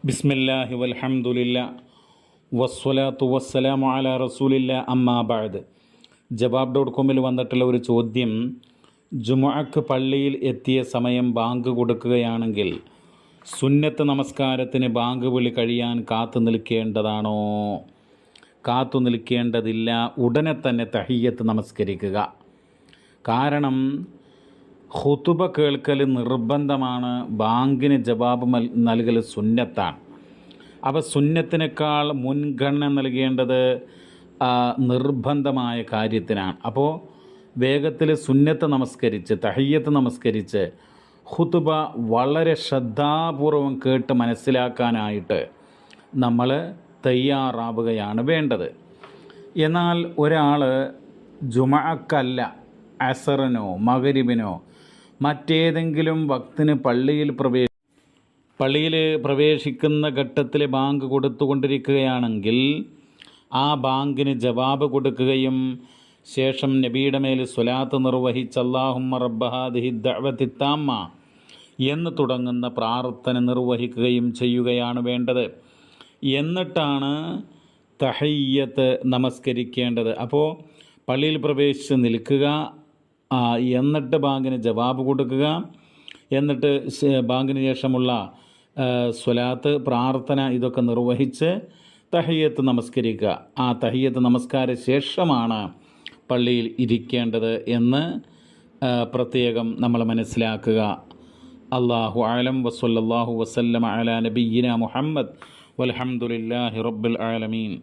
ബിസ്മില്ലാഹി വൽഹംദുലില്ലാ വസ്സലാത്തു വസ്സലാമു അലാ റസൂലില്ലാ അമ്മാ ബഅദ്. ജവാബ്.com വന്നിട്ടുള്ള ഒരു ചോദ്യം, ജുമുഅക്ക് പള്ളിയിൽ എത്തിയ സമയം ബാങ്ക് കൊടുക്കുകയാണെങ്കിൽ സുന്നത്ത് നമസ്കാരത്തിന് ബാങ്ക് വിളി കഴിയാൻ കാത്തു നിൽക്കേണ്ടതാണോ? കാത്തു നിൽക്കേണ്ടതില്ല, ഉടനെ തന്നെ തഹിയ്യത്ത് നമസ്കരിക്കുക. കാരണം ഖുതുബ കേൾക്കൽ നിർബന്ധമാണ്, ബാങ്കിന് ജവാബ് നൽകൽ സുന്നത്താണ്. അപ്പോൾ സുന്നത്തിനേക്കാൾ മുൻഗണന നൽകേണ്ടത് നിർബന്ധമായ കാര്യത്തിനാണ്. അപ്പോൾ വേഗത്തിൽ സുന്നത്ത് നമസ്കരിച്ച് തഹിയ്യത്ത് നമസ്കരിച്ച് ഖുതുബ വളരെ ശ്രദ്ധാപൂർവം കേട്ട് മനസ്സിലാക്കാനായിട്ട് നമ്മൾ തയ്യാറാവുകയാണ് വേണ്ടത്. എന്നാൽ ഒരാൾ ജുമുഅക്കല്ല, അസറിനോ മഗ്രിബിനോ മറ്റേതെങ്കിലും വക്തിന് പള്ളിയിൽ പ്രവേശിക്കുന്ന ഘട്ടത്തിൽ ബാങ്ക് കൊടുത്തുകൊണ്ടിരിക്കുകയാണെങ്കിൽ ആ ബാങ്കിന് ജവാബ് കൊടുക്കുകയും ശേഷം നബിയുടെ മേൽ സ്വലാത്ത് നിർവഹിച്ച് അല്ലാഹുമ്മ റബ്ബ ഹാദിഹി ദഅവത്തി താമ്മ എന്ന് തുടങ്ങുന്ന പ്രാർത്ഥന നിർവഹിക്കുകയും ചെയ്യുകയാണ് വേണ്ടത്. എന്നിട്ടാണ് തഹിയ്യത്ത് നമസ്കരിക്കേണ്ടത്. അപ്പോൾ പള്ളിയിൽ പ്രവേശിച്ച് നിൽക്കുക, എന്നിട്ട് ബാങ്കിന് ജവാബ് കൊടുക്കുക, എന്നിട്ട് ബാങ്കിന് ശേഷമുള്ള സ്വലാത്ത് പ്രാർത്ഥന ഇതൊക്കെ നിർവഹിച്ച് തഹിയ്യത്ത് നമസ്കരിക്കുക. ആ തഹിയ്യത്ത് നമസ്കാര ശേഷമാണ് പള്ളിയിൽ ഇരിക്കേണ്ടത് എന്ന് പ്രത്യേകം നമ്മൾ മനസ്സിലാക്കുക. അല്ലാഹു അഅലം വസല്ലല്ലാഹു വസല്ലമ അലാ നബിയ്യിന മുഹമ്മദ് വൽഹംദുലില്ലാഹി റബ്ബിൽ ആലമീൻ.